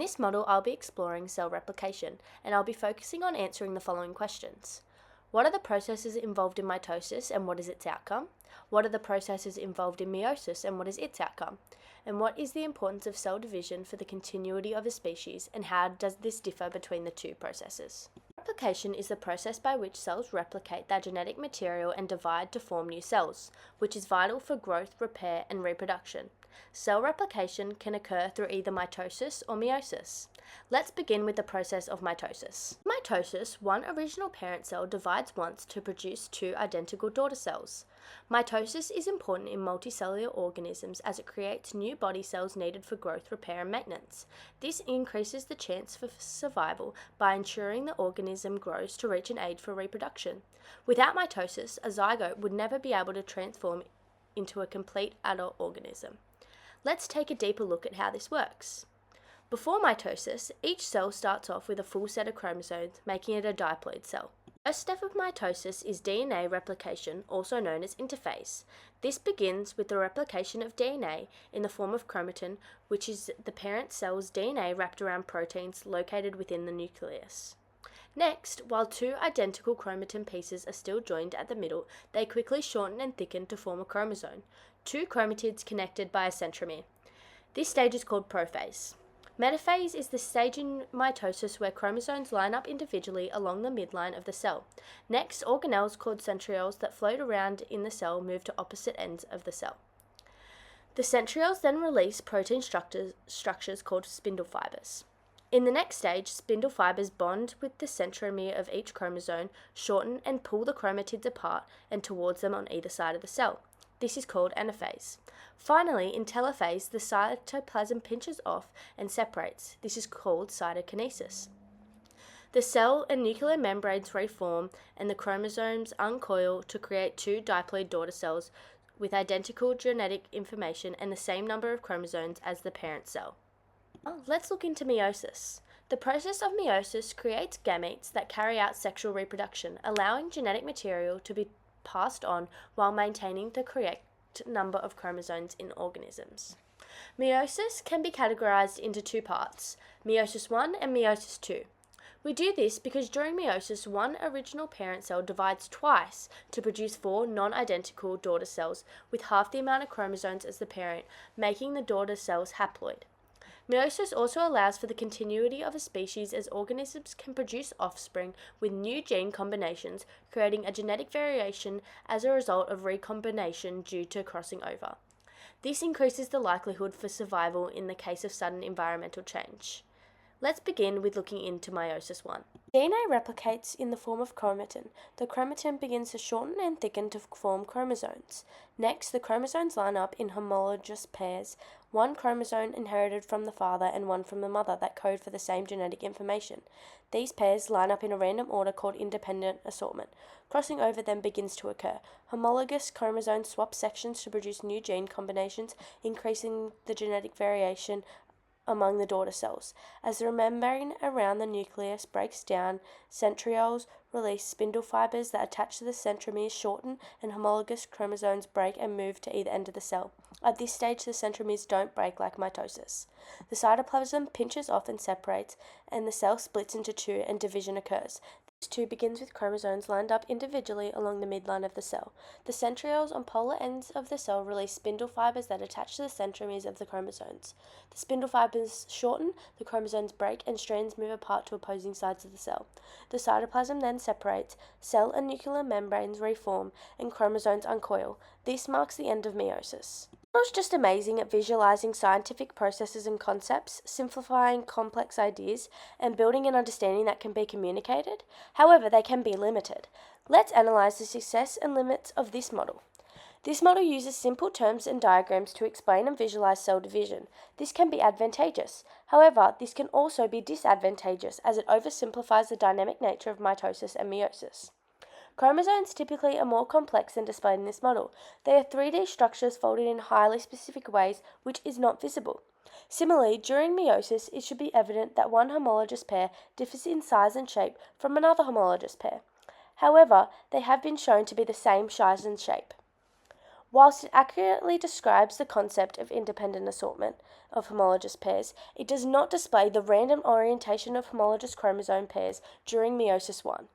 In this model, I'll be exploring cell replication, and I'll be focusing on answering the following questions. What are the processes involved in mitosis and what is its outcome? What are the processes involved in meiosis and what is its outcome? And what is the importance of cell division for the continuity of a species, and how does this differ between the two processes? Replication is the process by which cells replicate their genetic material and divide to form new cells, which is vital for growth, repair, and reproduction. Cell replication can occur through either mitosis or meiosis. Let's begin with the process of mitosis. In mitosis, one original parent cell divides once to produce two identical daughter cells. Mitosis is important in multicellular organisms as it creates new body cells needed for growth, repair, and maintenance. This increases the chance for survival by ensuring the organism grows to reach an age for reproduction. Without mitosis, a zygote would never be able to transform into a complete adult organism. Let's take a deeper look at how this works. Before mitosis, each cell starts off with a full set of chromosomes, making it a diploid cell. The first step of mitosis is DNA replication, also known as interphase. This begins with the replication of DNA in the form of chromatin, which is the parent cell's DNA wrapped around proteins located within the nucleus. Next, while two identical chromatin pieces are still joined at the middle, they quickly shorten and thicken to form a chromosome, two chromatids connected by a centromere. This stage is called prophase. Metaphase is the stage in mitosis where chromosomes line up individually along the midline of the cell. Next, organelles called centrioles that float around in the cell move to opposite ends of the cell. The centrioles then release protein structures called spindle fibers. In the next stage, spindle fibers bond with the centromere of each chromosome, shorten and pull the chromatids apart and towards them on either side of the cell. This is called anaphase. Finally, in telophase, the cytoplasm pinches off and separates. This is called cytokinesis. The cell and nuclear membranes reform and the chromosomes uncoil to create two diploid daughter cells with identical genetic information and the same number of chromosomes as the parent cell. Let's look into meiosis. The process of meiosis creates gametes that carry out sexual reproduction, allowing genetic material to be passed on while maintaining the correct number of chromosomes in organisms. Meiosis can be categorized into two parts, meiosis 1 and meiosis 2. We do this because during meiosis, one original parent cell divides twice to produce four non-identical daughter cells with half the amount of chromosomes as the parent, making the daughter cells haploid. Meiosis also allows for the continuity of a species as organisms can produce offspring with new gene combinations, creating a genetic variation as a result of recombination due to crossing over. This increases the likelihood for survival in the case of sudden environmental change. Let's begin with looking into meiosis 1. DNA replicates in the form of chromatin. The chromatin begins to shorten and thicken to form chromosomes. Next, the chromosomes line up in homologous pairs, one chromosome inherited from the father and one from the mother that code for the same genetic information. These pairs line up in a random order called independent assortment. Crossing over then begins to occur. Homologous chromosomes swap sections to produce new gene combinations, increasing the genetic variation among the daughter cells. As the membrane around the nucleus breaks down, centrioles release spindle fibers that attach to the centromeres, shorten, and homologous chromosomes break and move to either end of the cell. At this stage, the centromeres don't break like mitosis. The cytoplasm pinches off and separates, and the cell splits into two and division occurs. This two begins with chromosomes lined up individually along the midline of the cell. The centrioles on polar ends of the cell release spindle fibers that attach to the centromeres of the chromosomes. The spindle fibers shorten, the chromosomes break, and strands move apart to opposing sides of the cell. The cytoplasm then separates, cell and nuclear membranes reform, and chromosomes uncoil. This marks the end of meiosis. It was just amazing at visualizing scientific processes and concepts, simplifying complex ideas, and building an understanding that can be communicated. However, they can be limited. Let's analyze the success and limits of this model. This model uses simple terms and diagrams to explain and visualize cell division. This can be advantageous. However, this can also be disadvantageous as it oversimplifies the dynamic nature of mitosis and meiosis. Chromosomes typically are more complex than displayed in this model. They are 3D structures folded in highly specific ways, which is not visible. Similarly, during meiosis, it should be evident that one homologous pair differs in size and shape from another homologous pair. However, they have been shown to be the same size and shape. Whilst it accurately describes the concept of independent assortment of homologous pairs, it does not display the random orientation of homologous chromosome pairs during meiosis 1.